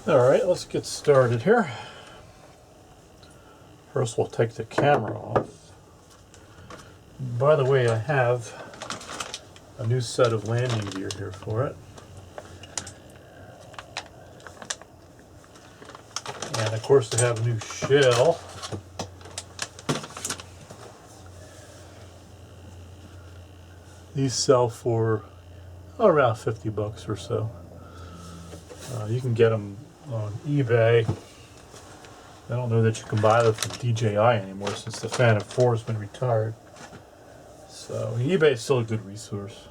Alright, let's get started here. First we'll take the camera off. By the way, I have a new set of landing gear here for it. And of course they have a new shell. These sell for around 50 bucks or so. You can get them on eBay. I don't know that you can buy them from DJI anymore since the Phantom 4 has been retired. So eBay is still a good resource.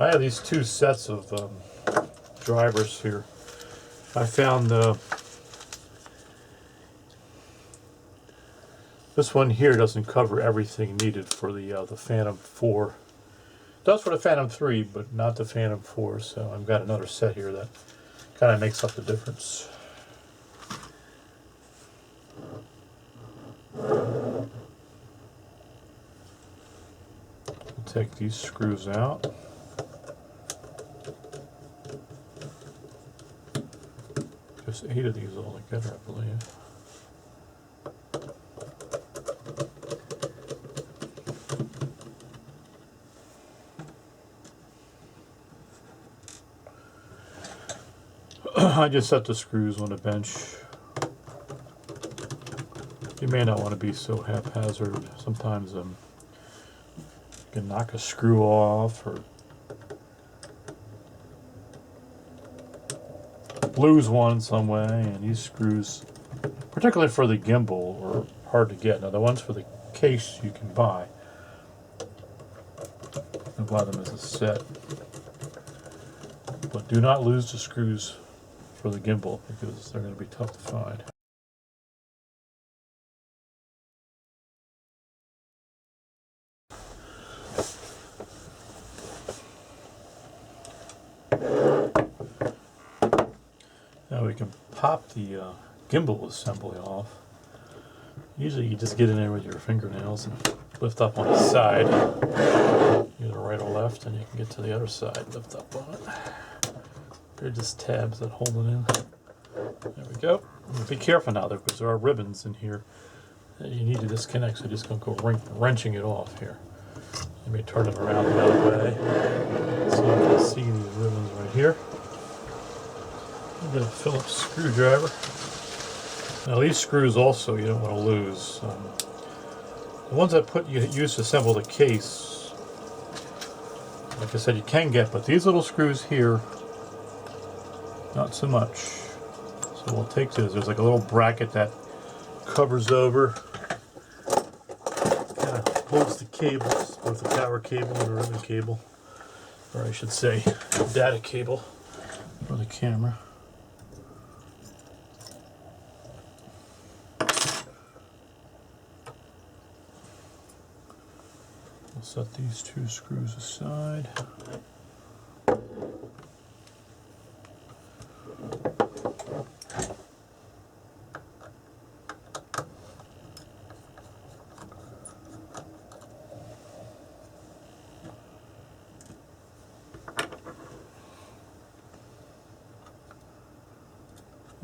I have these two sets of drivers here. I found this one here doesn't cover everything needed for the Phantom 4. It does for the Phantom 3, but not the Phantom 4. So I've got another set here that kind of makes up the difference. I'll take these screws out. Just 8 of these all together, I believe. I just set the screws on the bench. You may not want to be so haphazard. Sometimes you can knock a screw off or lose one some way, and these screws, particularly for the gimbal, are hard to get. Now the ones for the case you can buy. You can buy them as a set. But do not lose the screws for the gimbal because they're going to be tough to find. Now we can pop the gimbal assembly off. Usually you just get in there with your fingernails and lift up on the side, either right or left, and you can get to the other side, lift up on it. They're just tabs that hold it in. There we go. Be careful now though, because there are ribbons in here that you need to disconnect, so you're just going to go wrenching it off here. Let me turn it around the other way so you can see these ribbons right here. A bit of Phillips screwdriver. Now these screws also you don't want to lose. The ones that you use to assemble the case, like I said, you can get, but these little screws here, not so much. So we'll take this. There's like a little bracket that covers over, kind of holds the cables, both the power cable and the ribbon cable, or I should say data cable for the camera. We'll set these two screws aside.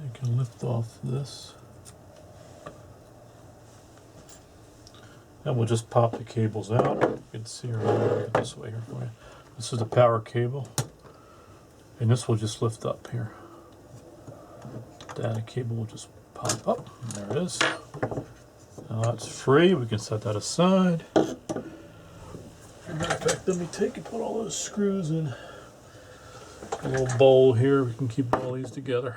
You can lift off this. And we'll just pop the cables out. You can see her this way here for you. This is the power cable. And this will just lift up here. Data cable will just pop up. And there it is. Now that's free. We can set that aside. As a matter of fact, let me take and put all those screws in a little bowl here. We can keep all these together.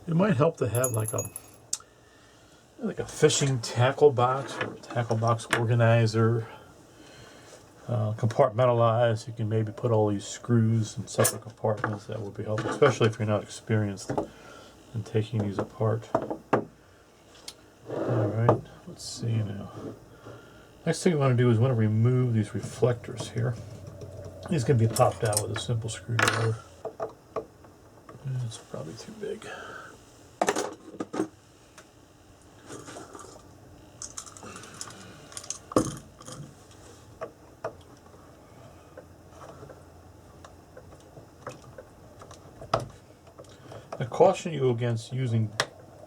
It might help to have like a fishing tackle box or a tackle box organizer, compartmentalized. You can maybe put all these screws in separate compartments. That would be helpful, especially if you're not experienced in taking these apart. Alright, let's see now. Next thing we want to do is we want to remove these reflectors here. These can be popped out with a simple screwdriver. It's probably too big. I caution you against using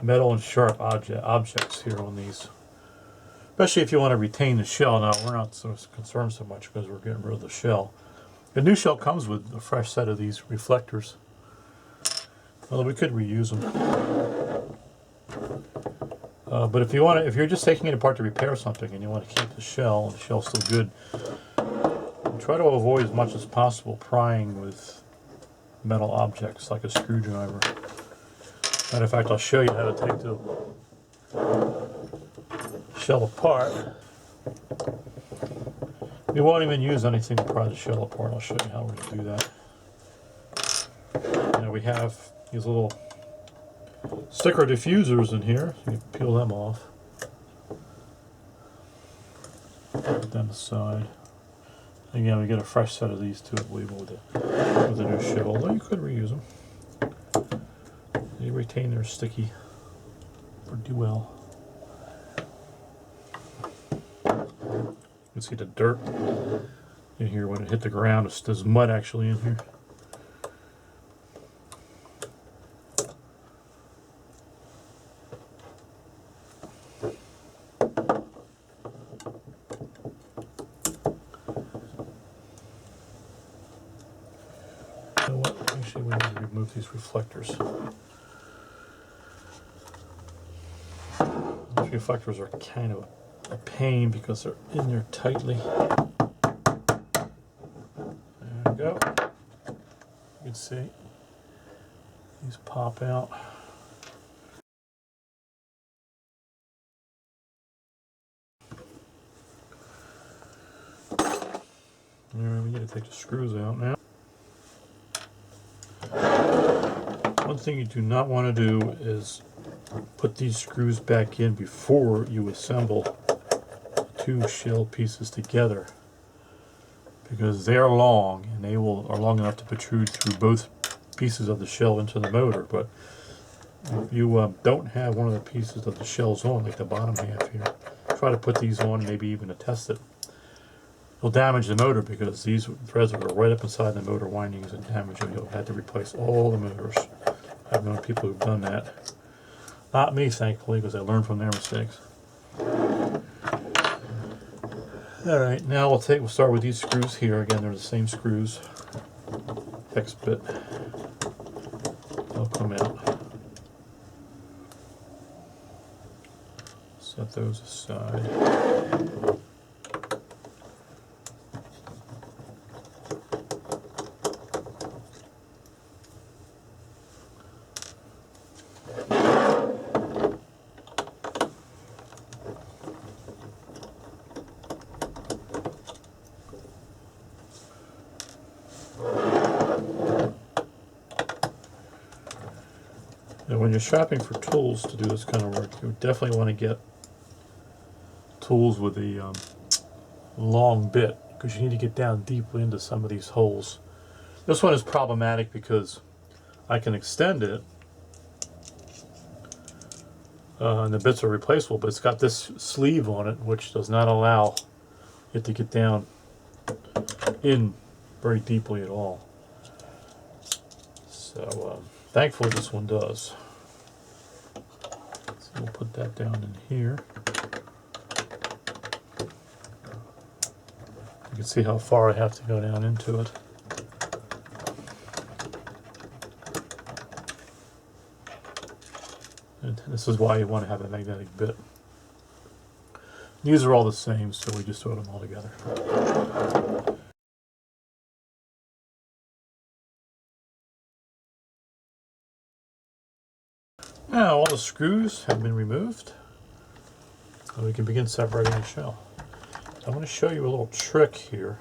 metal and sharp objects here on these, especially if you want to retain the shell. Now, we're not so concerned so much because we're getting rid of the shell. The new shell comes with a fresh set of these reflectors, although we could reuse them. But if you're just taking it apart to repair something and you want to keep the shell, and the shell's still good, try to avoid as much as possible prying with metal objects like a screwdriver. Matter of fact, I'll show you how to take the shell apart. We won't even use anything to pry the shell apart. I'll show you how we're going to do that. Now we have these little sticker diffusers in here. So you peel them off. Put them aside. Again, we get a fresh set of these too, I believe, with the new shell. Although you could reuse them. They retain their sticky pretty well. You can see the dirt in here when it hit the ground. There's mud actually in here. You know what? Actually, we need to remove these reflectors. These reflectors are kind of a pain because they're in there tightly. There we go. You can see these pop out. We need to take the screws out now. One thing you do not want to do is put these screws back in before you assemble two shell pieces together, because they're long and they are long enough to protrude through both pieces of the shell into the motor. But if you don't have one of the pieces of the shells on, like the bottom half here, try to put these on, maybe even to test it. It'll damage the motor because these threads will go right up inside the motor windings and damage them. You'll have to replace all the motors. I've known people who've done that. Not me, thankfully, because I learned from their mistakes. Alright, now we'll start with these screws here. Again, they're the same screws. Hex bit. They'll come out. Set those aside. Now, when you're shopping for tools to do this kind of work, you definitely want to get tools with a long bit, because you need to get down deeply into some of these holes. This one is problematic because I can extend it, and the bits are replaceable, but it's got this sleeve on it which does not allow it to get down in very deeply at all. So thankfully this one does. So we'll put that down in here. You can see how far I have to go down into it. And this is why you want to have a magnetic bit. These are all the same, so we just throw them all together. Now all the screws have been removed, and we can begin separating the shell. I'm going to show you a little trick here.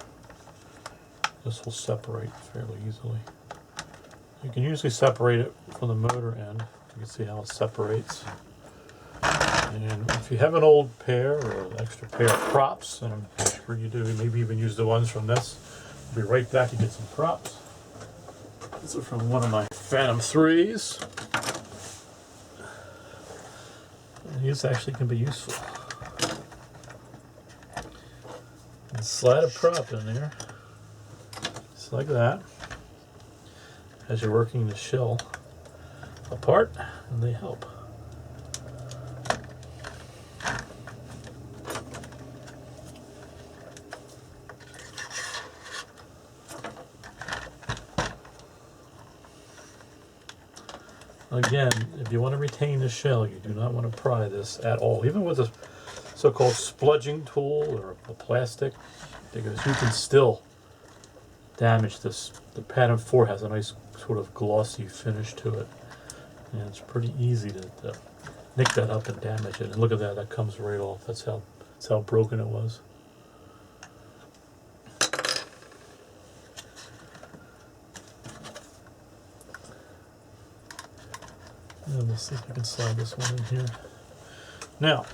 This will separate fairly easily. You can usually separate it from the motor end. You can see how it separates. And if you have an old pair or an extra pair of props, and I'm sure you do, maybe even use the ones from this. We'll be right back to get some props. These are from one of my Phantom 3s. These actually can be useful. And slide a prop in there, just like that, as you're working the shell apart, and they help. Again, if you want to retain the shell, you do not want to pry this at all. Even with a so-called spludging tool or a plastic, because you can still damage this. The Phantom 4 has a nice sort of glossy finish to it, and it's pretty easy to nick that up and damage it. And look at that, that comes right off. That's how broken it was. And we'll see if I can slide this one in here. Now,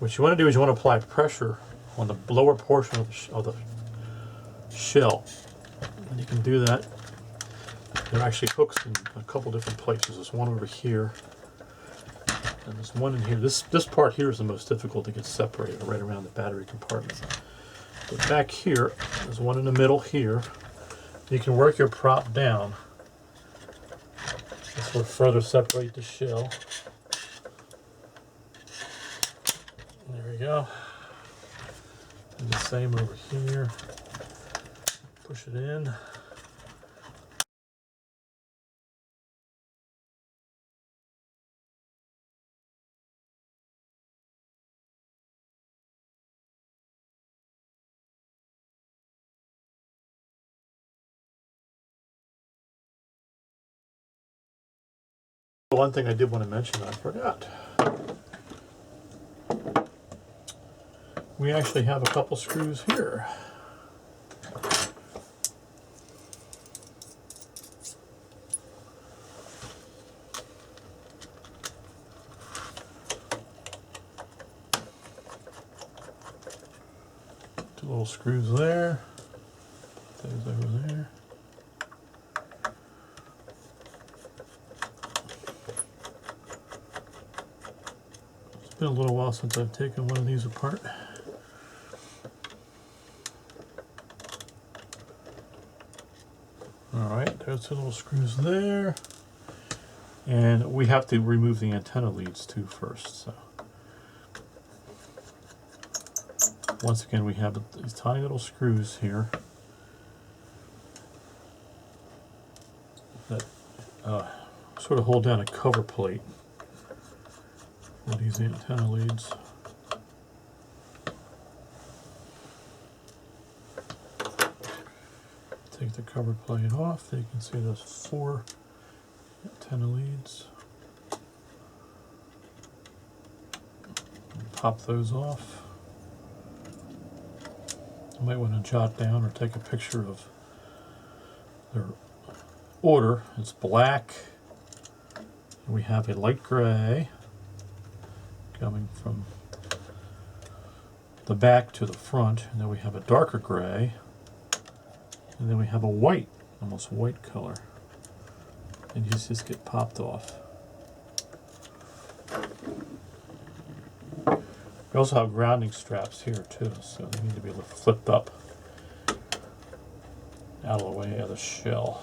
what you want to do is you want to apply pressure on the lower portion of the shell. And you can do that. There are actually hooks in a couple different places. There's one over here, and there's one in here. This part here is the most difficult to get separated, right around the battery compartment. But back here, there's one in the middle here. You can work your prop down. This will further separate the shell. There we go. And the same over here. Push it in. One thing I did want to mention, I forgot. We actually have a couple screws here. Two little screws there. Put those over there. It's been a little while since I've taken one of these apart. Alright, there's two little screws there. And we have to remove the antenna leads too first. So once again, we have these tiny little screws here that sort of hold down a cover plate for these antenna leads. Take the cover plate off. There you can see those 4 antenna leads. Pop those off. You might want to jot down or take a picture of their order. It's black. We have a light gray coming from the back to the front, and then we have a darker gray. And then we have a white, almost white color. And these just get popped off. We also have grounding straps here too, so they need to be flipped up out of the way of the shell.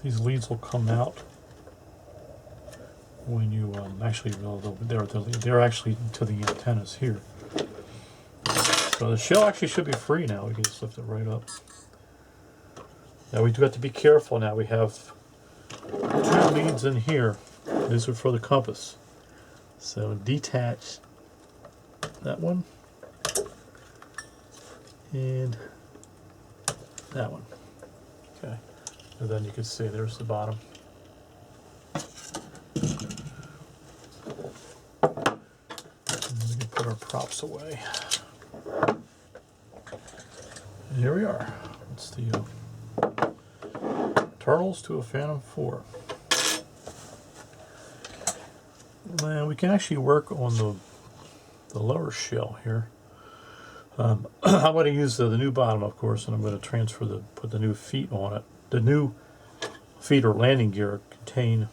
These leads will come out when you actually, they're actually to the antennas here. So the shell actually should be free now. We can just lift it right up. Now we do have to be careful now. We have 2 leads in here. These are for the compass. So detach that one and that one. Okay. And then you can see there's the bottom. And we can put our props away. And here we are. It's the internals to a Phantom 4. Now we can actually work on the lower shell here. I'm going to use the new bottom, of course, and I'm going to put the new feet on it. The new feet or landing gear contain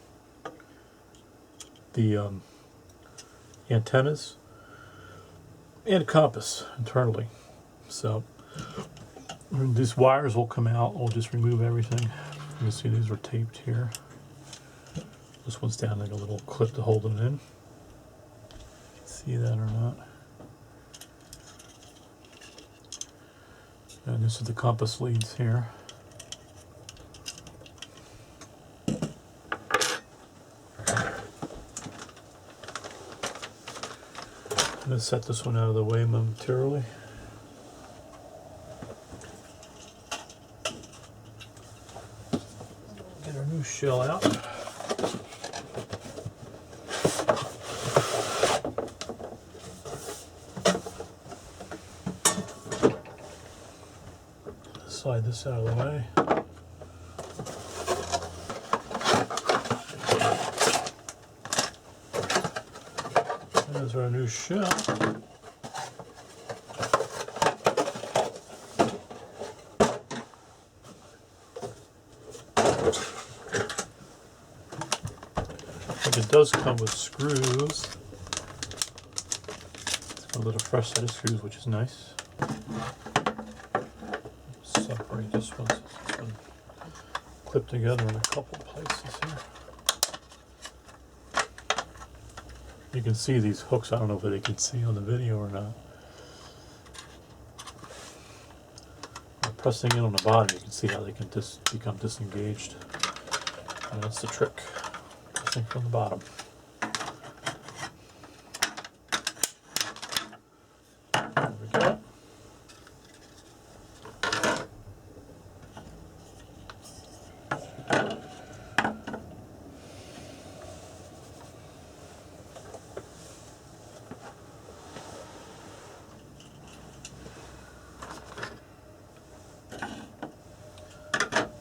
the antennas and compass internally. So these wires will come out. We'll just remove everything. You can see these are taped here. This one's down like a little clip to hold it in. See that or not? And this is the compass leads here. I'm going to set this one out of the way momentarily. Get our new shell out. Slide this out of the way. There's our new shell. It does come with screws. It's got a little fresh set of screws, which is nice. Separate this one, since this one clipped together in a couple places here. You can see these hooks. I don't know if they can see on the video or not. By pressing in on the bottom, you can see how they can become disengaged. And that's the trick. Pressing from the bottom. There we go.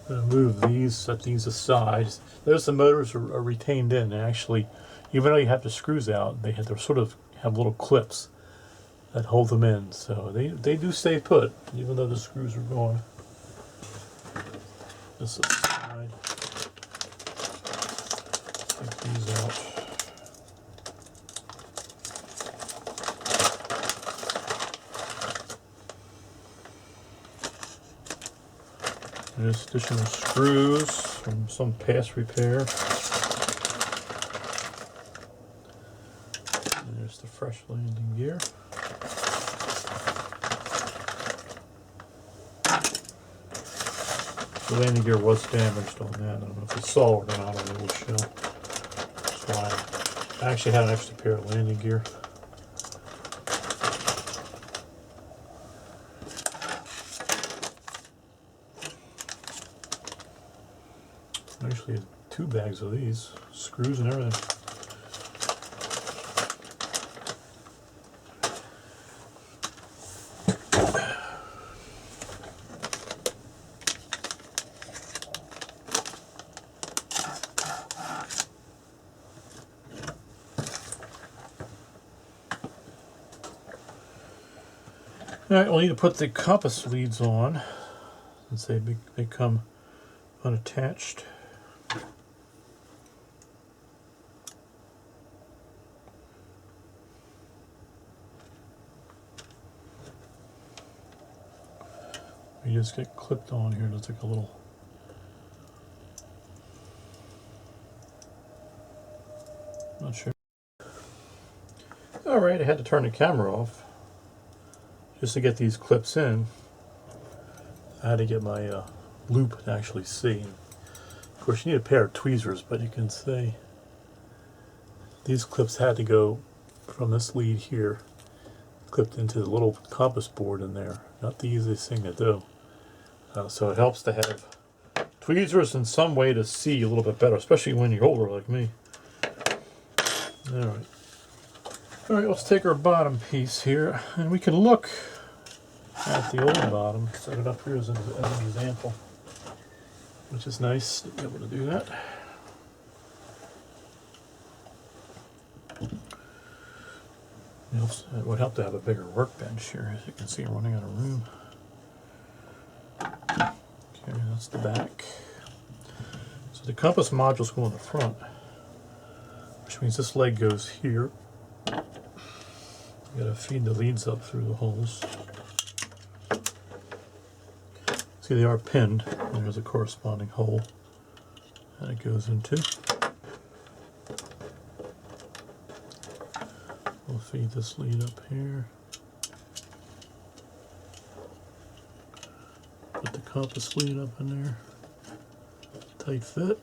I'm going to move these, set these aside. Notice the motors are retained in. And actually, even though you have the screws out, they sort of have little clips that hold them in. So they do stay put, even though the screws are gone. This aside. Take these out. There's additional screws from some past repair. And there's the fresh landing gear. The landing gear was damaged on that. I don't know if it's soldered or not on the old shell. That's why I actually had an extra pair of landing gear. Actually, 2 bags of these, screws and everything. Alright, we'll need to put the compass leads on since they come unattached. You just get clipped on here. There's like a little. Not sure. Alright, I had to turn the camera off just to get these clips in. I had to get my loop to actually see. Of course, you need a pair of tweezers, but you can see these clips had to go from this lead here, clipped into the little compass board in there. Not the easiest thing to do. So it helps to have tweezers and some way to see a little bit better, especially when you're older like me. Alright. Alright, let's take our bottom piece here, and we can look at the old bottom. Set it up here as an example, which is nice to be able to do that. It would help to have a bigger workbench here. As you can see, I'm running out of room. Okay, that's the back. So the compass modules go in the front, which means this leg goes here. You gotta feed the leads up through the holes. See, they are pinned, and there's a corresponding hole that it goes into. We'll feed this lead up here. Put the compass lead up in there. Tight fit.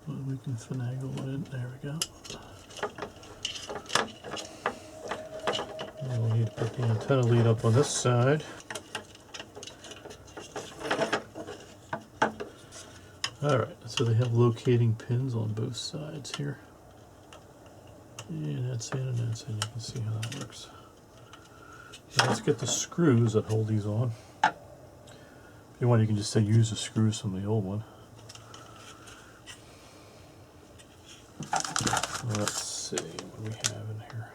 Well, we can finagle it in. There we go. And we'll need to put the antenna lead up on this side. Alright, so they have locating pins on both sides here. And that's in and that's in. You can see how that works. Now let's get the screws that hold these on. If you want, you can just use the screws from the old one. Let's see what we have in here.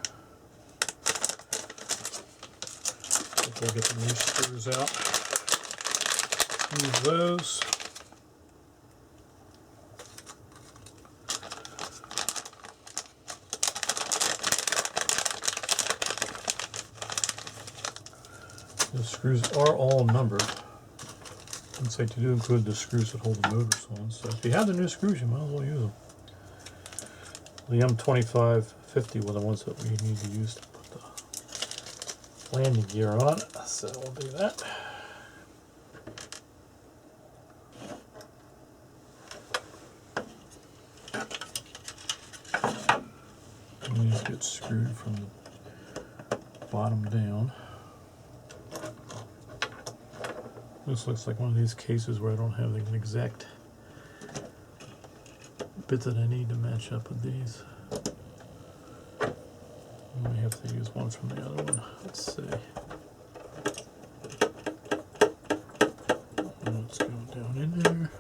We'll get the new screws out. Use those. The screws are all numbered. And say to do include the screws that hold the motors on. So if you have the new screws, you might as well use them. The M2550 were the ones that we need to use to put the landing gear on. So we'll do that. And these get screwed from the bottom down. This looks like one of these cases where I don't have the exact bit that I need to match up with these. I may have to use one from the other one. Let's see. Let's go down in there.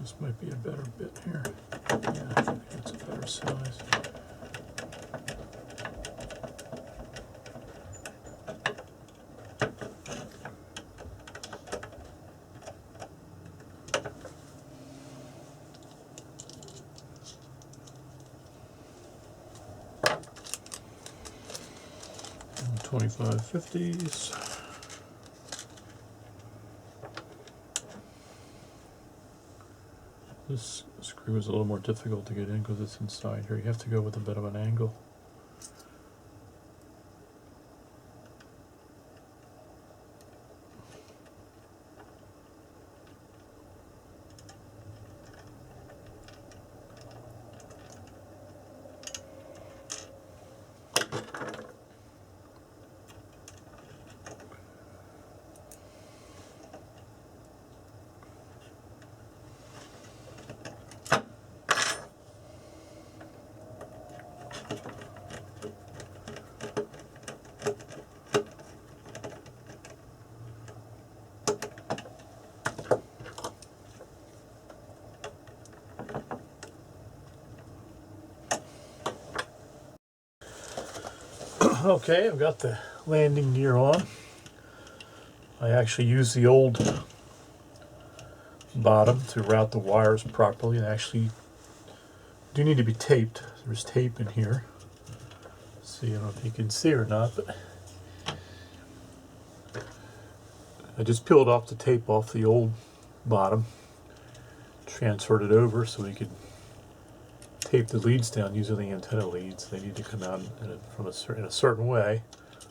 This might be a better bit here. Yeah, I think it's a better size. And 2550s. This screw is a little more difficult to get in because it's inside here. You have to go with a bit of an angle. Okay, I've got the landing gear on. I actually use the old bottom to route the wires properly. They actually do need to be taped. There's tape in here. See, I don't know if you can see or not, but I just peeled off the tape off the old bottom, transferred it over so we could tape the leads down using the antenna leads. They need to come out in a certain way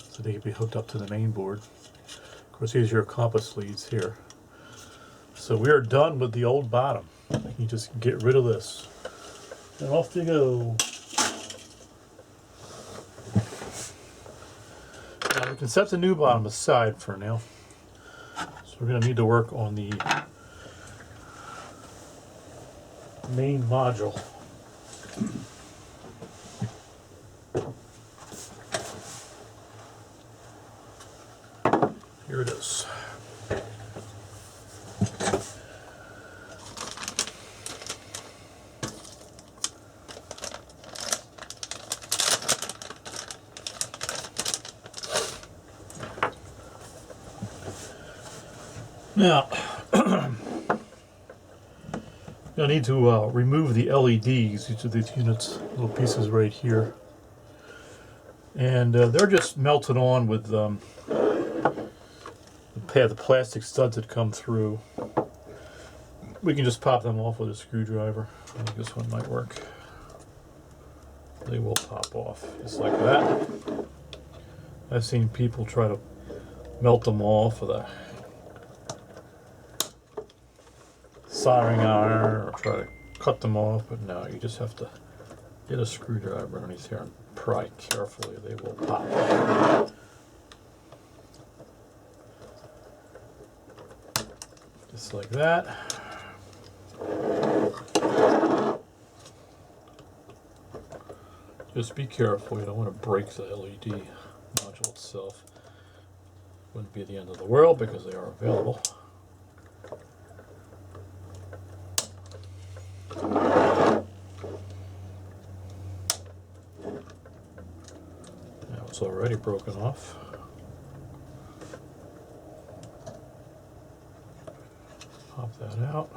so they can be hooked up to the main board. Of course, these are your compass leads here. So we are done with the old bottom. You just get rid of this. And off you go. Now we can set the new bottom aside for now. So we're going to need to work on the main module. here it is. Now, I need to remove the LEDs, each of these units, little pieces right here. And they're just melted on with the plastic studs that come through. We can just pop them off with a screwdriver. I think this one might work. They will pop off, just like that. I've seen people try to melt them off with a soldering iron or try to cut them off, but no, you just have to get a screwdriver underneath here and pry carefully. They will pop. Just like that. Just be careful, you don't want to break the LED module itself. Wouldn't be the end of the world because they are available. Now it's already broken off. Pop that out.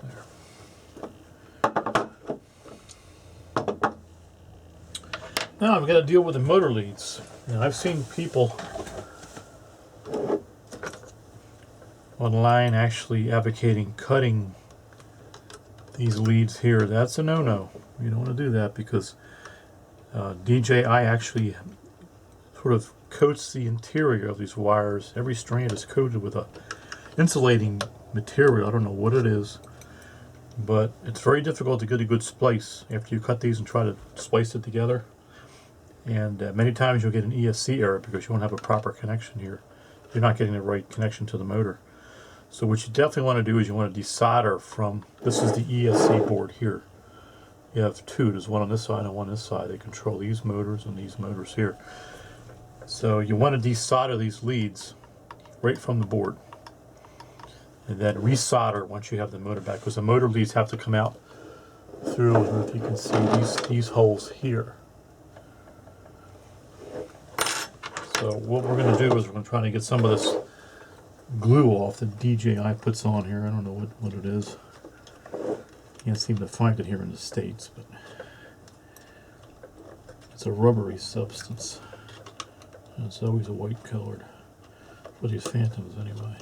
There. Now I've got to deal with the motor leads. Now I've seen people online actually advocating cutting these leads here. That's a no-no. You don't want to do that because DJI actually sort of coats the interior of these wires. Every strand is coated with a insulating material. I don't know what it is, but it's very difficult to get a good splice after you cut these and try to splice it together. And many times you'll get an ESC error because you won't have a proper connection here. You're not getting the right connection to the motor. So what you definitely want to do is you want to desolder from, this is the ESC board here. You have two, there's one on this side and one on this side. They control these motors and these motors here. So you want to desolder these leads right from the board. And then resolder once you have the motor back, because the motor leads have to come out through, I don't know if you can see these holes here. So what we're going to do is we're going to try to get some of this glue off that DJI puts on here. I don't know what it is. Can't seem to find it here in the States, but it's a rubbery substance. And it's always a white colored for these Phantoms anyway.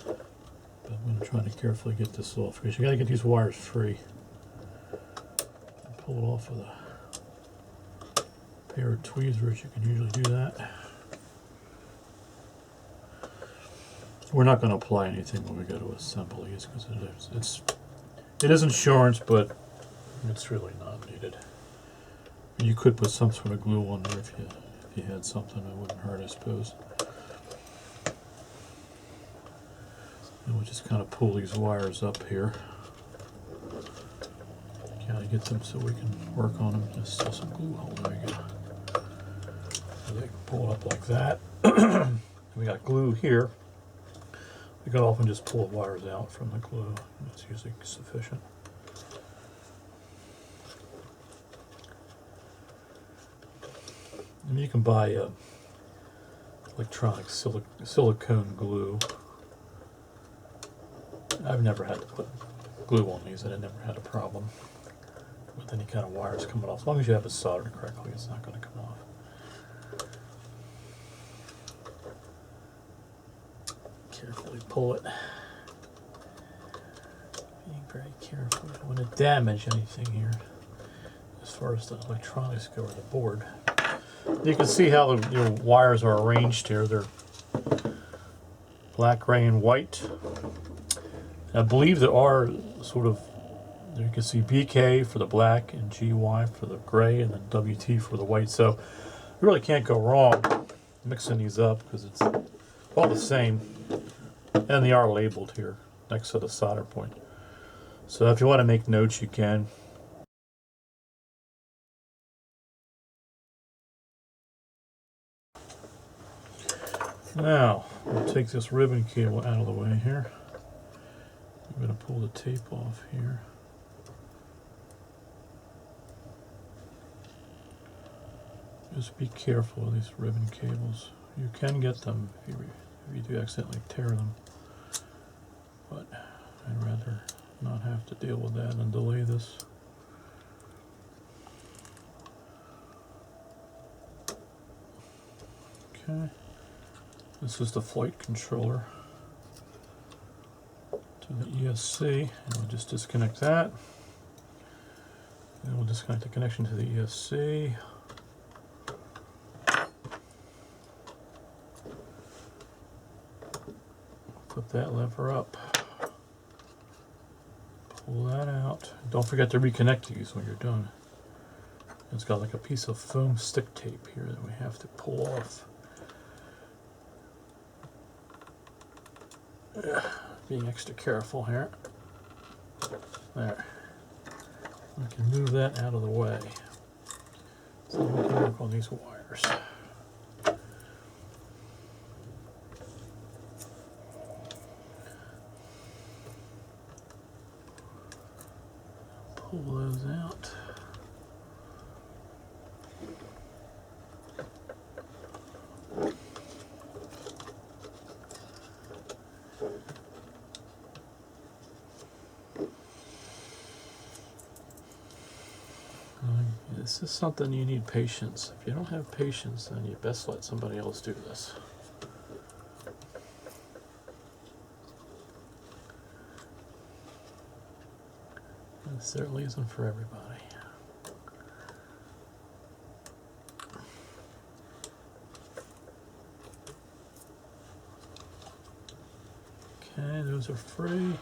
But I'm going to try to carefully get this off because you got to get these wires free. Pull it off with a pair of tweezers. You can usually do that. We're not going to apply anything when we go to assemble these because it is insurance, but it's really not needed. You could put some sort of glue on there if you had something. It wouldn't hurt, I suppose. And we'll just kind of pull these wires up here. Kind of get them so we can work on them. There's still some glue hole. There you go. So they can pull it up like that. We got glue here. You can often just pull the wires out from the glue. That's usually sufficient. And you can buy electronic silicone glue. I've never had to put glue on these, and I never had a problem with any kind of wires coming off. As long as you have it soldered correctly, it's not going to come off. Carefully pull it. Being very careful. I don't want to damage anything here as far as the electronics go or the board. You can see how the wires are arranged here. They're black, gray, and white. I believe there are sort of, you can see BK for the black and GY for the gray and then WT for the white. So you really can't go wrong mixing these up because it's all the same. And they are labeled here next to the solder point. So if you want to make notes, you can. Now, we'll take this ribbon cable out of the way here. I'm going to pull the tape off here. Just be careful of these ribbon cables. You can get them if you do accidentally tear them. But I'd rather not have to deal with that and delay this. Okay. This is the flight controller to the ESC, and we'll just disconnect that. And we'll disconnect the connection to the ESC. Flip that lever up. Pull that out. Don't forget to reconnect these when you're done. It's got like a piece of foam stick tape here that we have to pull off. Being extra careful here. There. We can move that out of the way so we can work on these wires. Pull those out. This is something you need patience. If you don't have patience, then you best let somebody else do this. It certainly isn't for everybody. Okay, those are free.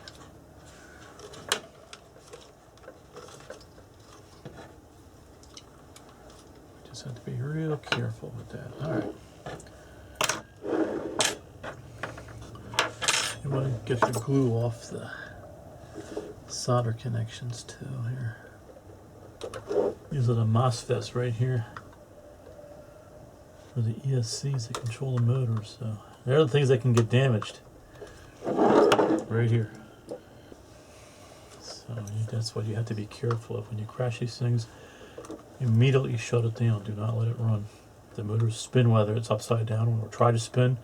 Just have to be real careful with that. All right. You want to get the glue off the solder connections too here. These are the MOSFETs right here for the ESCs that control the motors. So they're the things that can get damaged right here. So that's what you have to be careful of when you crash these things. Immediately shut it down. Do not let it run. The motors spin whether it's upside down or try to spin.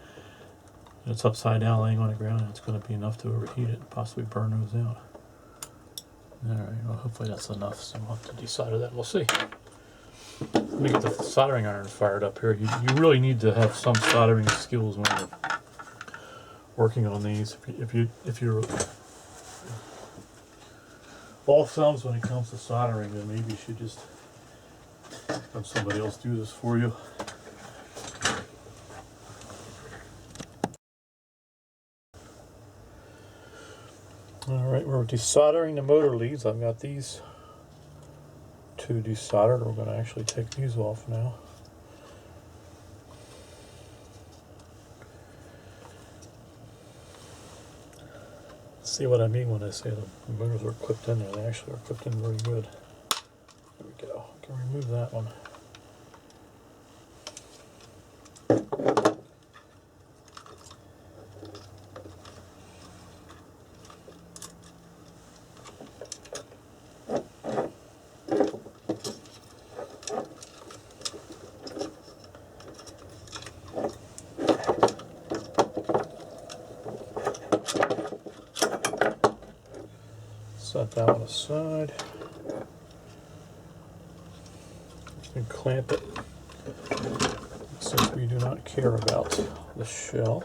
It's upside down laying on the ground, and it's going to be enough to overheat it and possibly burn those out. Alright, well hopefully that's enough, so we'll have to desolder that and we'll see. Let me get the soldering iron fired up here. You really need to have some soldering skills when you're working on these. If you're all thumbs when it comes to soldering, then maybe you should just have somebody else do this for you. Alright, we're desoldering the motor leads. I've got these two desoldered. We're going to actually take these off now. See what I mean when I say the motors are clipped in there. They actually are clipped in very good. There we go. I can remove that one. Set that one aside. And clamp it, since we do not care about the shell.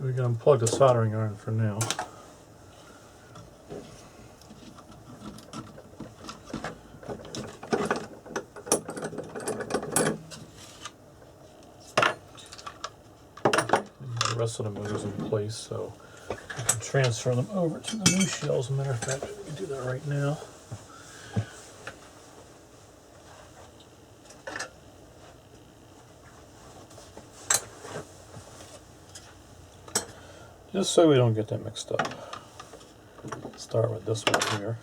We're going to unplug the soldering iron for now. The rest of the motors in place, so we can transfer them over to the new shells. As a matter of fact, we can do that right now. Just so we don't get that mixed up. Start with this one here.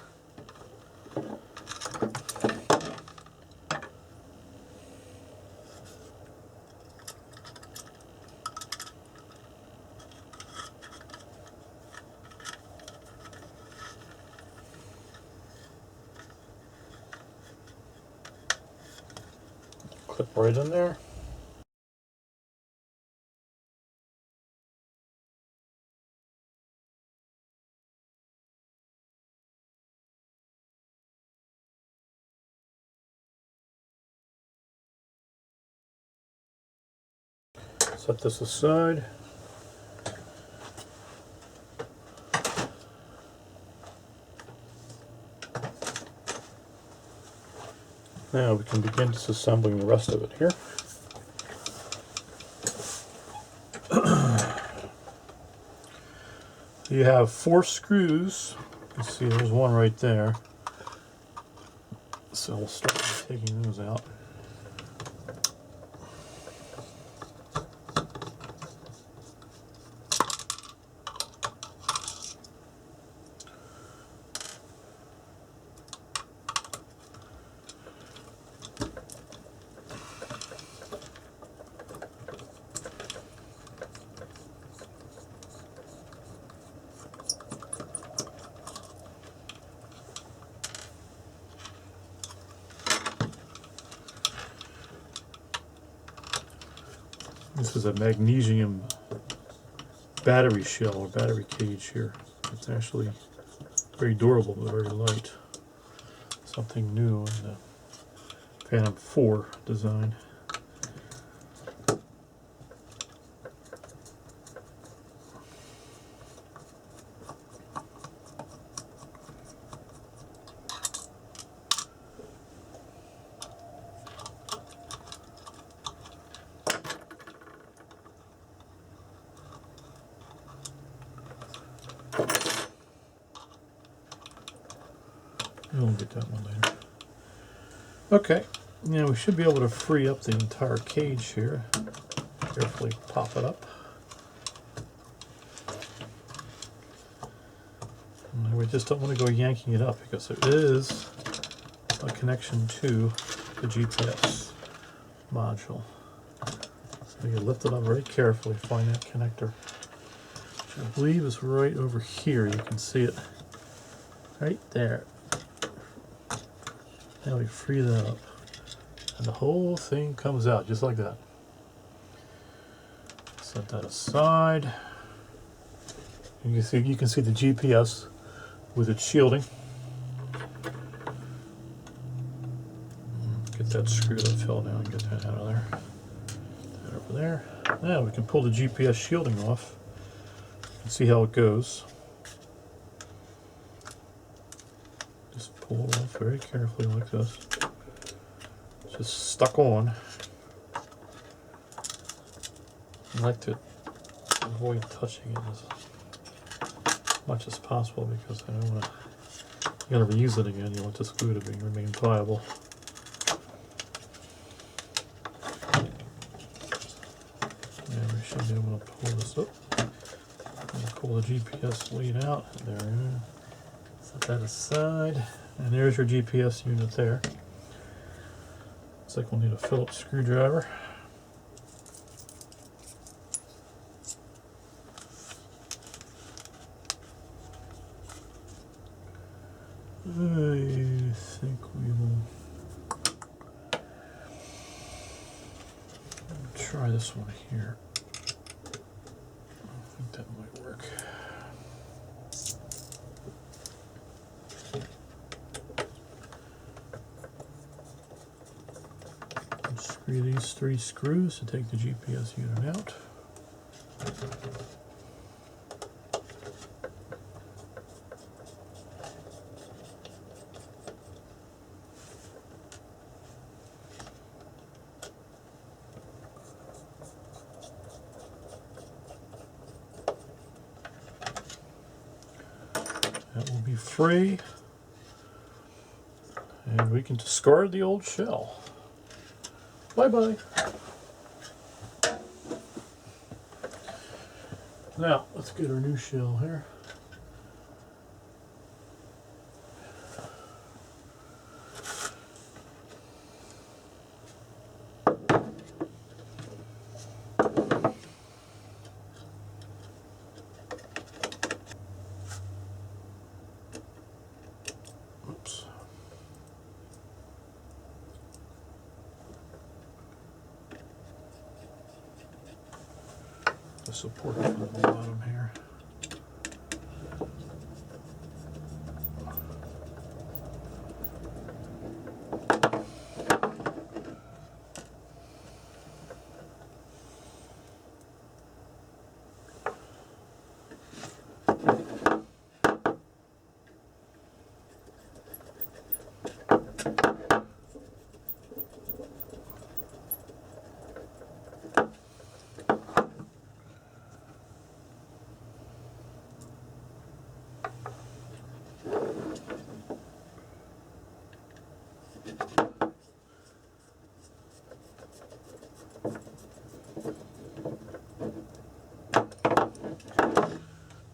Clip right in there. Set this aside. Now we can begin disassembling the rest of it here. You have 4 screws. You can see there's one right there. So we'll start by taking those out. This is a magnesium battery shell or battery cage here. It's actually very durable but very light. Something new in the Phantom 4 design. We'll get that one later. Okay, now we should be able to free up the entire cage here. Carefully pop it up. And we just don't want to go yanking it up because there is a connection to the GPS module. So you lift it up very carefully, find that connector, which I believe is right over here. You can see it right there. Now we free that up, and the whole thing comes out just like that. Set that aside. You can see the GPS with its shielding. Get that screw that fell down and get that out of there. That over there. Now we can pull the GPS shielding off and see how it goes. Just pull it off very carefully like this. It's just stuck on. I like to avoid touching it as much as possible because I don't want to. You got to reuse it again. You want this glue to remain viable. And we should be able to pull this up. And pull the GPS lead out. There we go. Set that aside. And there's your GPS unit there. Looks like we'll need a Phillips screwdriver. I think we will try this one here. I think that might work. Unscrew these 3 screws to take the GPS unit out. That will be free. And we can discard the old shell. Bye-bye. Now, let's get our new shell here. Oops. The support on the bottom here.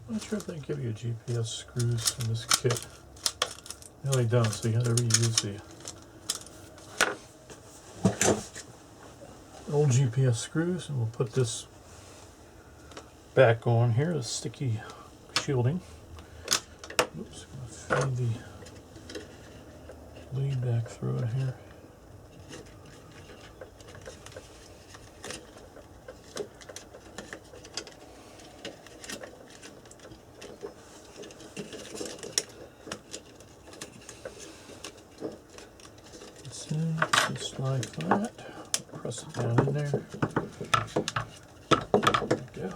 I'm not sure if they give you GPS screws in this kit. No, they don't, so you have to reuse the old GPS screws, and we'll put this back on here, the sticky shielding. Oops, I'm going to feed the lead back through it here. Just like that. Press it down in there. There we go.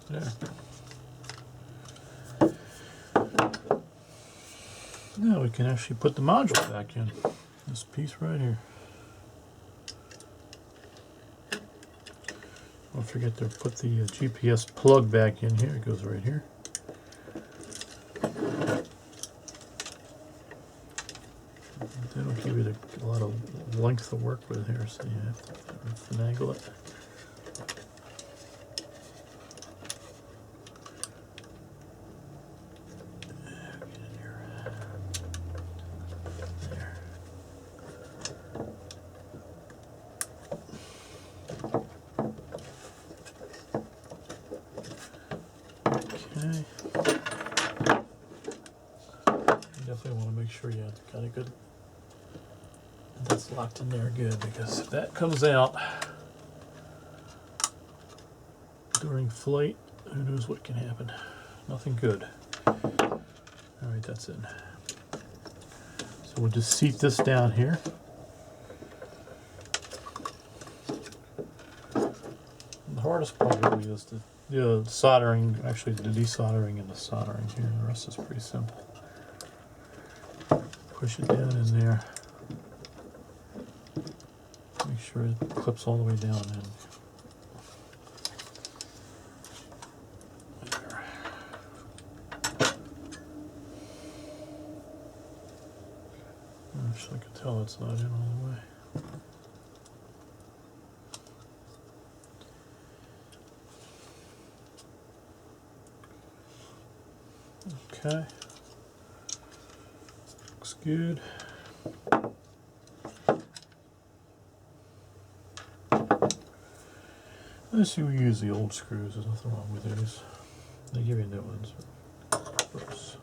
There. Now we can actually put the module back in. This piece right here. Don't forget to put the GPS plug back in here. It goes right here. They don't give you a lot of length to work with here, so you have to finagle it. Okay. You definitely want to make sure you have kind of good. That's locked in there good, because if that comes out during flight, who knows what can happen. Nothing good. Alright, that's in. So we'll just seat this down here. The hardest part really is the soldering, actually the desoldering and the soldering here. The rest is pretty simple. Push it down in there. Make sure it clips all the way down in. There. Actually, I can tell it's not in all the way. Okay. Looks good. Let's see, we use the old screws. There's nothing wrong with these. They give you new ones. First,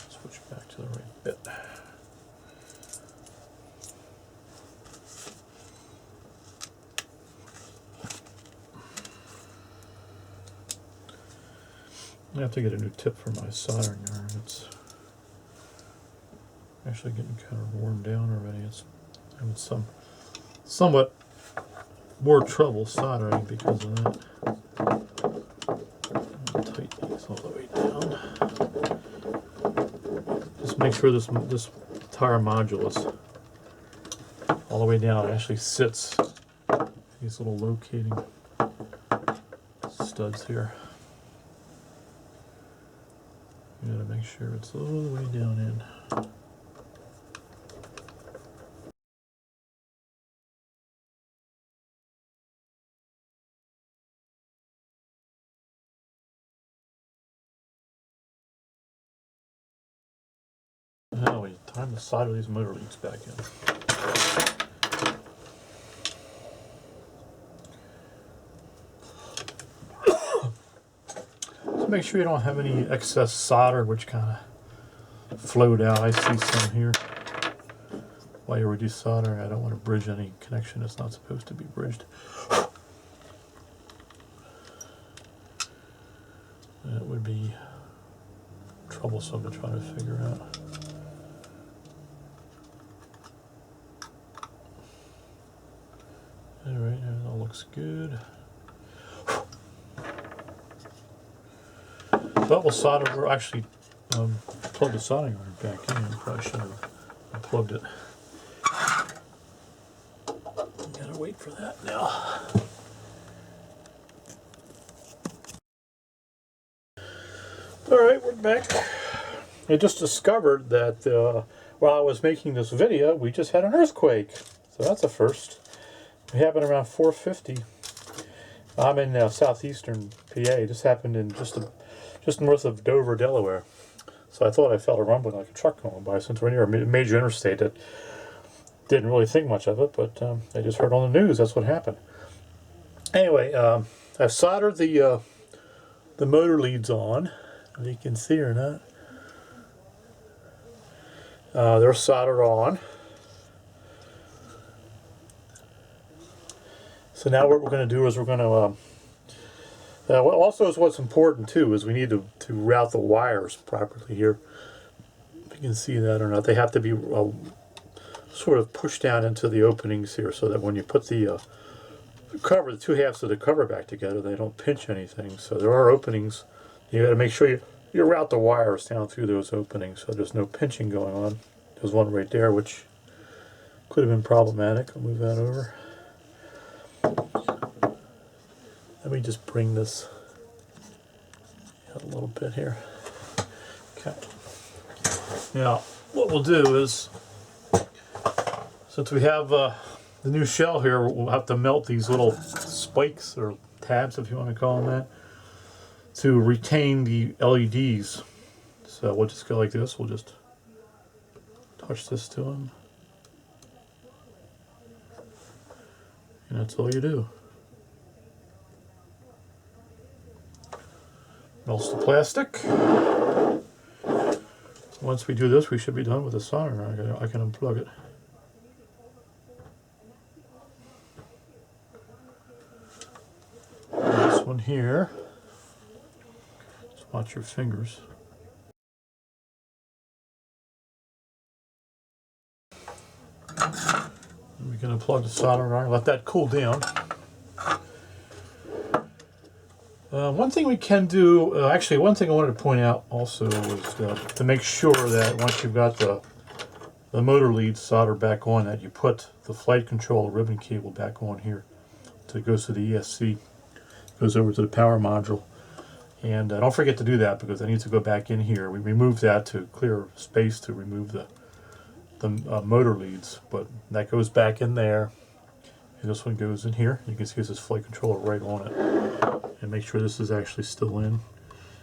switch back to the right bit. I have to get a new tip for my soldering iron. It's actually getting kind of worn down already. It's having somewhat more trouble soldering because of that. Tighten these all the way down. Just make sure this entire module is all the way down. It actually sits. These little locating studs here. You gotta make sure it's all the way down in. Now we time to solder these motor leads back in. So make sure you don't have any excess solder which kind of flowed out. I see some here. While you reduce soldering, I don't want to bridge any connection that's not supposed to be bridged. That would be troublesome to try to figure out. Alright, that all looks good. But we'll solder, we'll actually plug the soldering iron back in. Probably should have unplugged it. Gotta wait for that now. Alright, we're back. I just discovered that while I was making this video, we just had an earthquake. So that's a first. It happened around 4:50. I'm in Southeastern PA. This happened in just north of Dover, Delaware. So I thought I felt a rumbling like a truck going by, since we're near a major interstate. That didn't really think much of it, but I just heard on the news that's what happened. Anyway, I've soldered the motor leads on. If you can see or not. They're soldered on. So now what we're going to do is we're going to, also is what's important too, is we need to route the wires properly here. If you can see that or not, they have to be sort of pushed down into the openings here so that when you put the cover, the two halves of the cover back together, they don't pinch anything. So there are openings. You got to make sure you route the wires down through those openings so there's no pinching going on. There's one right there which could have been problematic. I'll move that over. Let me just bring this out a little bit here. Okay. Now, what we'll do is, since we have the new shell here, we'll have to melt these little spikes or tabs, if you want to call them that, to retain the LEDs. So we'll just go like this. We'll just touch this to them. And that's all you do. Melts the plastic. Once we do this, we should be done with the solder. I can unplug it. And this one here. Just watch your fingers. We can unplug the soldering iron, let that cool down. One thing we can do, actually one thing I wanted to point out also was to make sure that once you've got the motor lead soldered back on, that you put the flight control ribbon cable back on here. So it goes to the ESC, goes over to the power module. And don't forget to do that because it needs to go back in here. We removed that to clear space to remove the motor leads, but that goes back in there. And this one goes in here. You can see this is flight controller right on it. And make sure this is actually still in.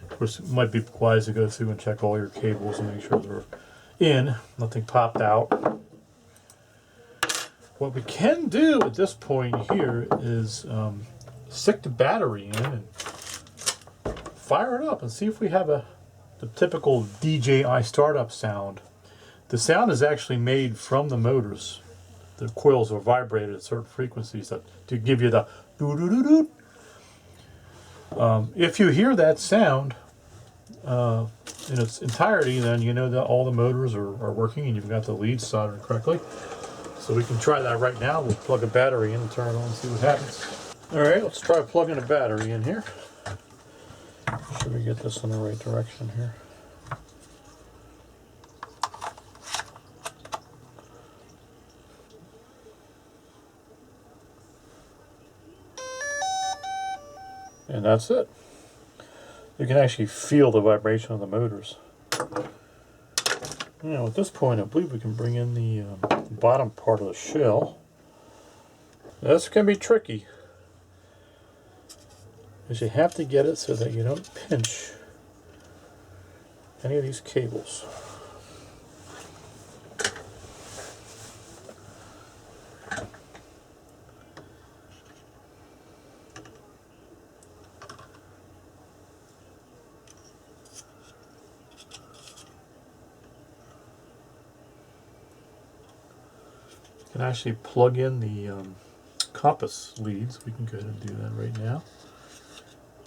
Of course, it might be wise to go through and check all your cables and make sure they're in. Nothing popped out. What we can do at this point here is stick the battery in and fire it up and see if we have the typical DJI startup sound. The sound is actually made from the motors. The coils are vibrated at certain frequencies to give you the doo-doo-doo-doo. If you hear that sound in its entirety, then you know that all the motors are working and you've got the leads soldered correctly. So we can try that right now. We'll plug a battery in and turn it on and see what happens. Alright, let's try plugging a battery in here. Should we get this in the right direction here? And that's it. You can actually feel the vibration of the motors. Now at this point I believe we can bring in the bottom part of the shell. This can be tricky, because you have to get it so that you don't pinch any of these cables. You can actually plug in the compass leads. We can go ahead and do that right now.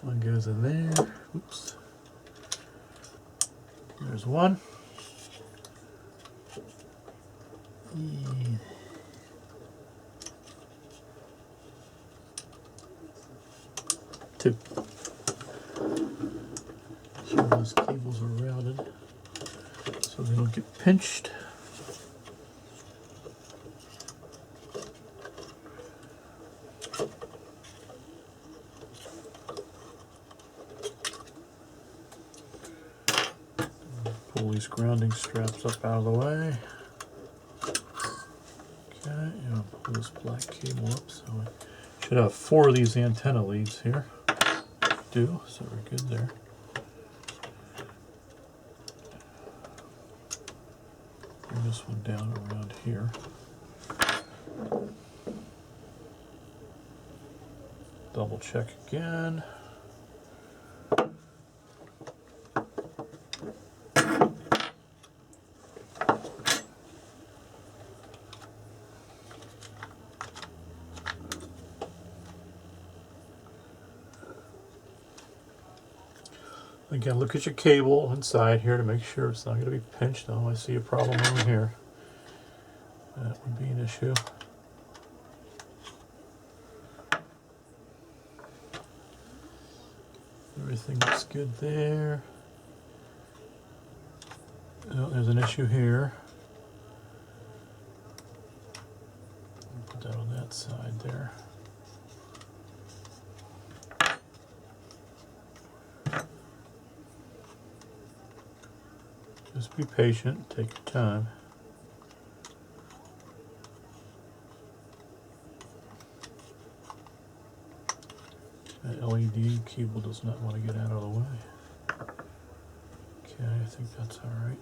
One goes in there. Oops. There's one. And two. Sure those cables are routed so they don't get pinched. Pull these grounding straps up out of the way. Okay, and I'll pull this black cable up. So I should have 4 of these antenna leads here. So we're good there. Bring this one down around here. Double check again. Again, look at your cable inside here to make sure it's not going to be pinched. Oh, I see a problem over here. That would be an issue. Everything looks good there. Oh, there's an issue here. Put that on that side there. Just be patient, take your time. That LED cable does not want to get out of the way. Okay, I think that's all right.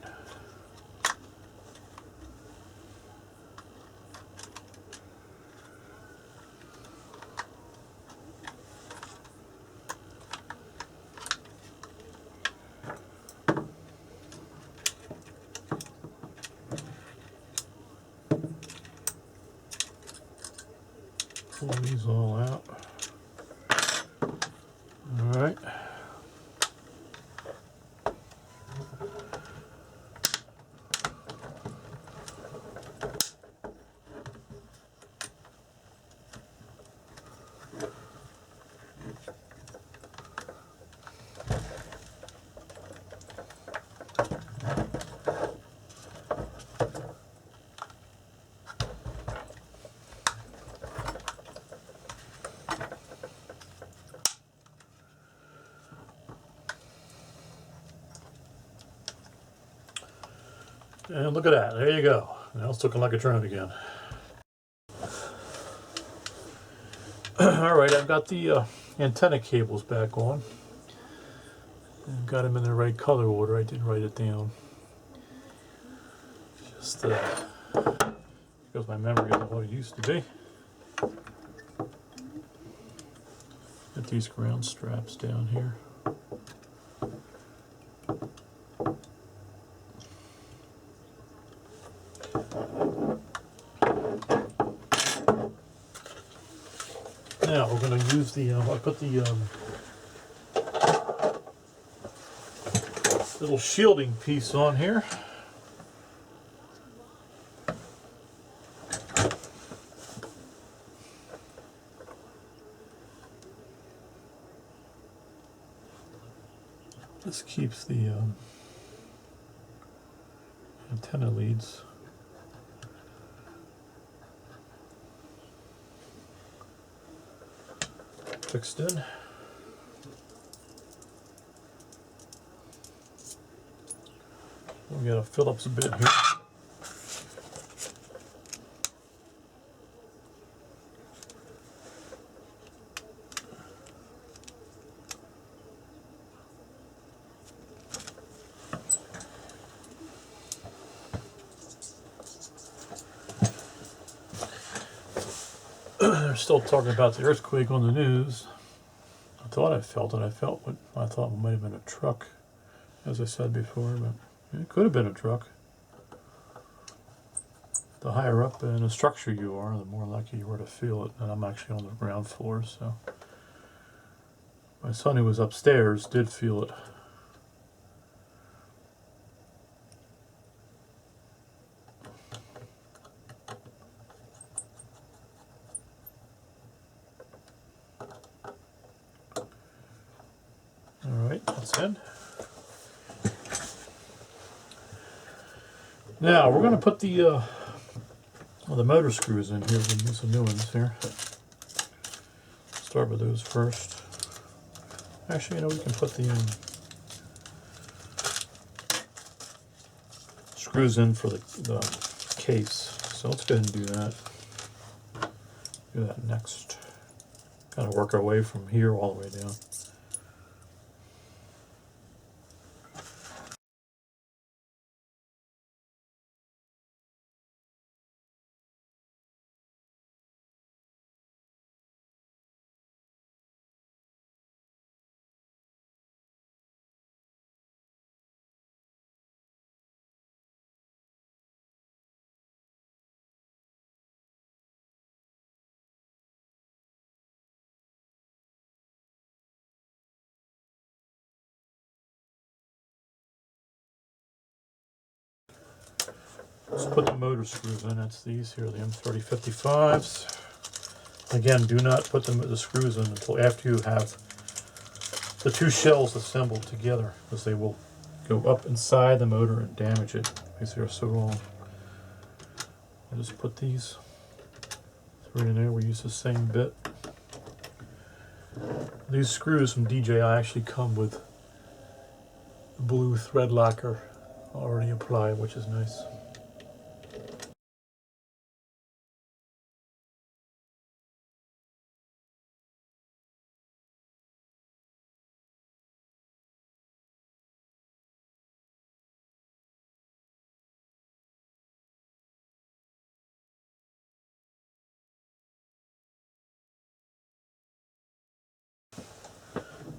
Pull these all out. All right. And look at that, there you go. Now it's looking like a drone again. Alright, I've got the antenna cables back on. I've got them in the right color order, I didn't write it down. Just because my memory isn't what it used to be. Get these ground straps down here. Now we're going to use the, I put the little shielding piece on here. This keeps the antenna leads fixed in. We got a Phillips bit here. They're still talking about the earthquake on the news. I thought I felt it. I felt what I thought might have been a truck, as I said before, but it could have been a truck. The higher up in a structure you are, the more likely you are to feel it. And I'm actually on the ground floor, so my son, who was upstairs, did feel it. Alright, that's in. Now we're going to put the motor screws in here. We're going to use some new ones here. Start with those first. Actually, we can put the screws in for the case. So let's go ahead and do that. Do that next. Kind of work our way from here all the way down. Let's put the motor screws in. That's these here, the M3055s. Again, do not put the screws in until after you have the two shells assembled together, because they will go up inside the motor and damage it because they're so long. I'll just put these three in there. We use the same bit. These screws from DJI actually come with blue thread locker already applied, which is nice.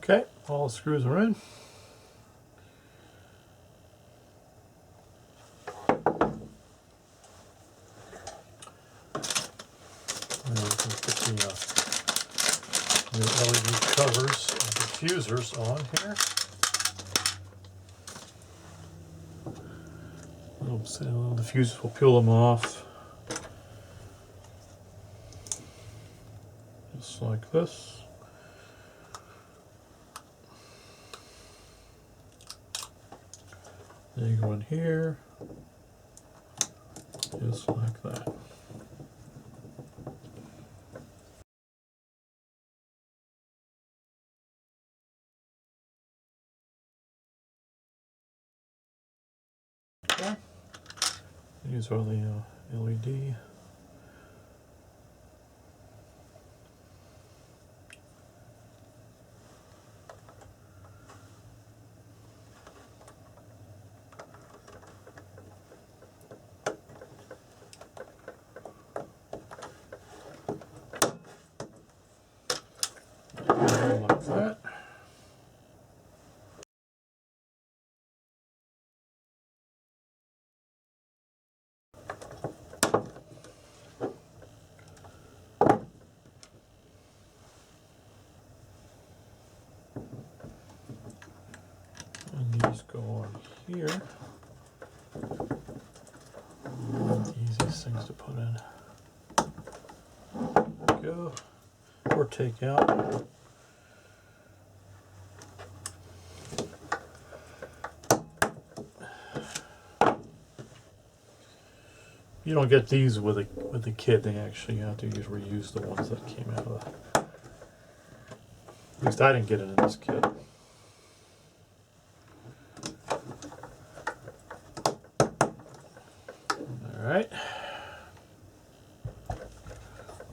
Okay, all the screws are in. And we can put the LED covers and diffusers on here. Little diffusers, we'll peel them off. Just like this. Then you go in here, just like that. Okay. These are the LED. Like that. And these go on here. The easiest things to put in. Go. Or take out. you don't get these with a kit. They actually have to reuse the ones that came out of the. At least I didn't get it in this kit. All right.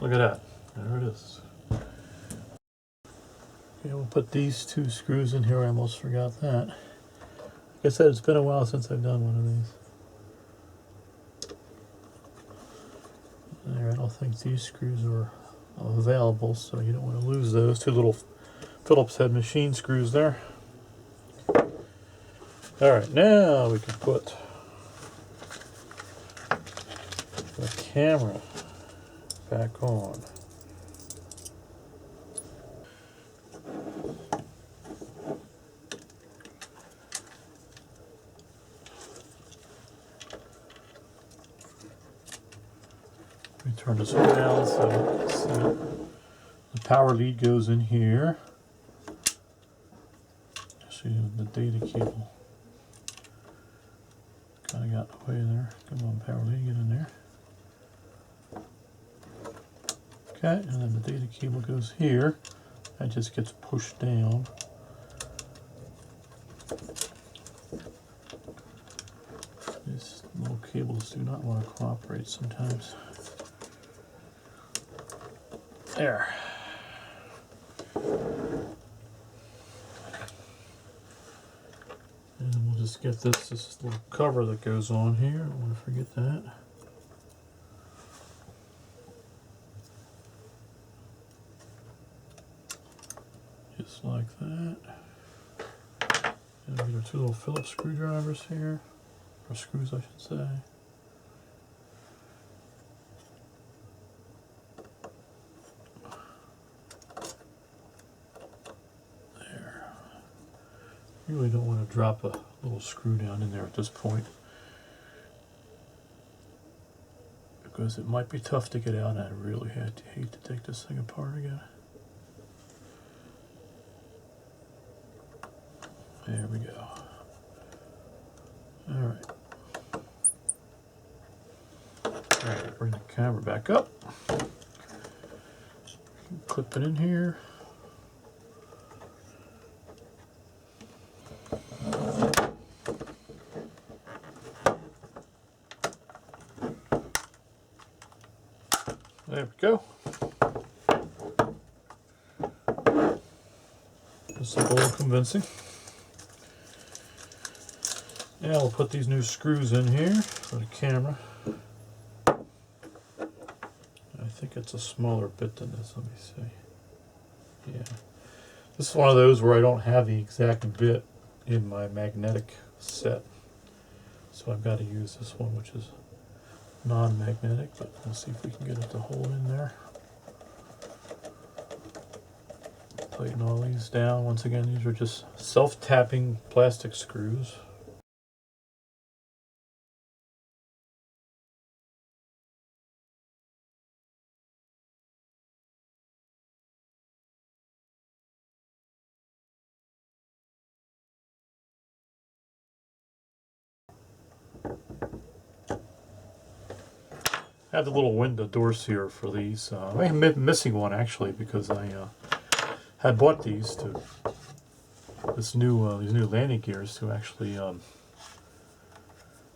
Look at that. There it is. Okay, we'll put these 2 screws in here. I almost forgot that. Like I said, it's been a while since I've done one of these. There, I don't think these screws are available, so you don't want to lose those. 2 little Phillips head machine screws there. Alright, now we can put the camera back on. Let me turn this around so you can see the power lead goes in here. See the data cable. Kind of got in the way there. Come on, power lead, get in there. Okay, and then the data cable goes here. That just gets pushed down. These little cables do not want to cooperate sometimes. There. And we'll just get this little cover that goes on here. I don't want to forget that. Just like that. And we got 2 little Phillips screwdrivers here, or screws I should say. There. You really don't want to drop a little screw down in there at this point, because it might be tough to get out, and I really hate to take this thing apart again. There we go. Alright. Alright, bring the camera back up. Clip it in here. There we go. Just simple and convincing. Now we'll put these new screws in here for the camera. I think it's a smaller bit than this, let me see. Yeah. This is one of those where I don't have the exact bit in my magnetic set. So I've got to use this one, which is non-magnetic, but we'll see if we can get it to hold in there. Tighten all these down. Once again, these are just self-tapping plastic screws. I have the little window doors here for these. I'm missing one actually because I had bought these to these new landing gears to actually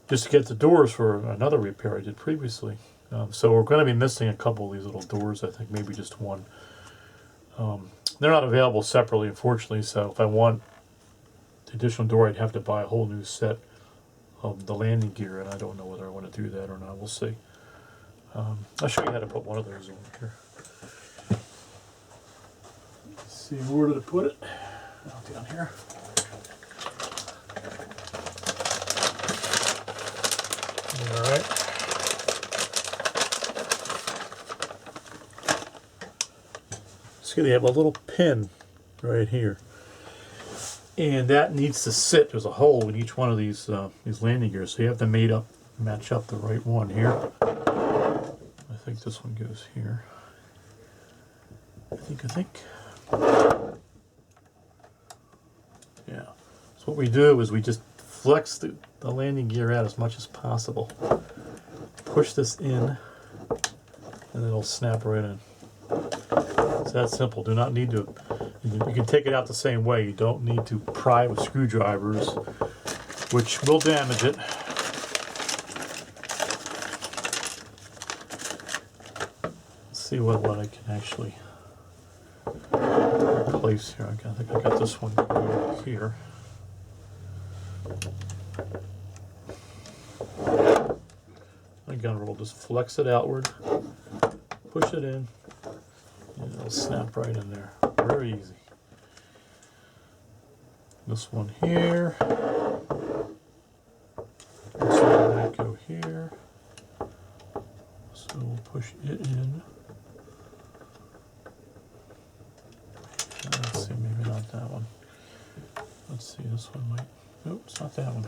just to get the doors for another repair I did previously. So we're going to be missing a couple of these little doors. I think maybe just one. They're not available separately, unfortunately. So if I want the additional door, I'd have to buy a whole new set of the landing gear, and I don't know whether I want to do that or not. We'll see. I'll show you how to put one of those on here. Let's see, where did I put it? Oh, down here. Alright. See, they have a little pin right here. And that needs to sit. There's a hole in each one of these landing gears, so you have to match up the right one here. I think this one goes here. I think. Yeah. So what we do is we just flex the landing gear out as much as possible. Push this in, and it'll snap right in. It's that simple. Do not need to. You can take it out the same way. You don't need to pry it with screwdrivers, which will damage it. Let's see what I can actually place here. I think I got this one over here. Again, we'll just flex it outward, push it in, and it'll snap right in there. Very easy. This one here. This one might go here. So we'll push it in. Let's see, maybe not that one. Let's see, this one might. Nope, it's not that one.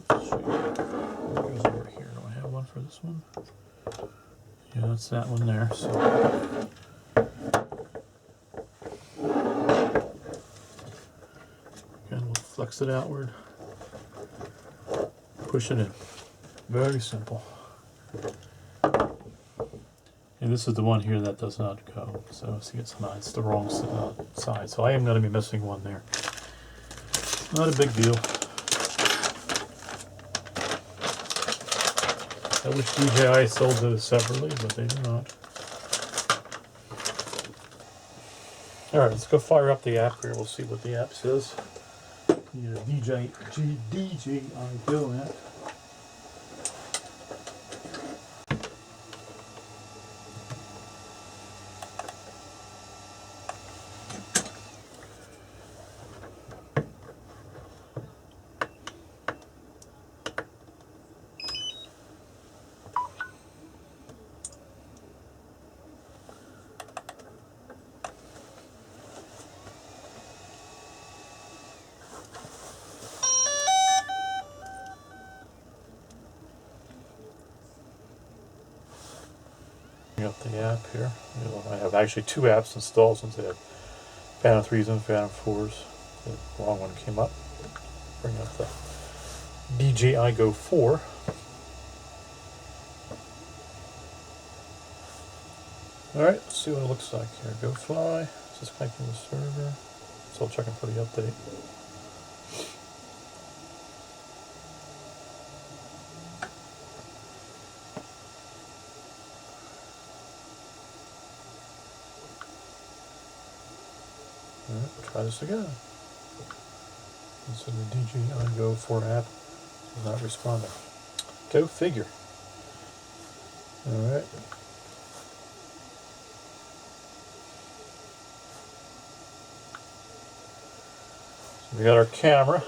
Let's see. What goes over here? Do I have one for this one? Yeah, that's that one there. So again, we'll flex it outward, push it in. Very simple. And this is the one here that does not go. So see, it's the wrong side. So I am going to be missing one there. Not a big deal. I wish DJI sold those separately, but they do not. Alright, let's go fire up the app here. We'll see what the app says. The DJI Go app. Up the app here. I have actually two apps installed since I have Phantom 3s and Phantom 4s. The wrong one came up. Bring up the DJI Go 4. Alright, let's see what it looks like here. Go fly. It's just connecting the server. Still checking for the update. Alright, try this again. So the DJI Go 4 app is not responding. Go figure. Alright. So we got our camera.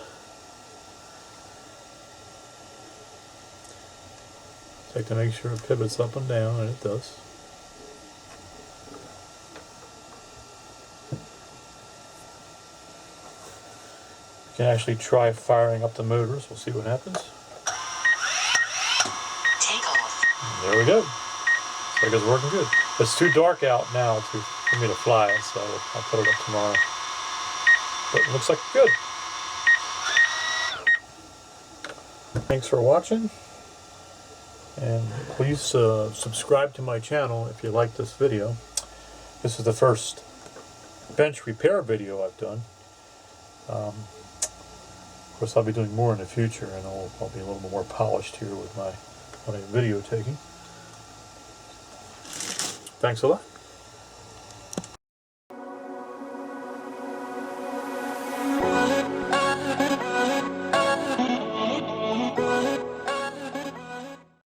Check to make sure it pivots up and down, and it does. You can actually try firing up the motors. We'll see what happens. Take off. There we go. Looks like it's working good. It's too dark out now for me to fly it, so I'll put it up tomorrow. But it looks like good. Thanks for watching. And please subscribe to my channel if you like this video. This is the first bench repair video I've done. Of course, I'll be doing more in the future, and I'll be a little bit more polished here with my video taking. Thanks a lot.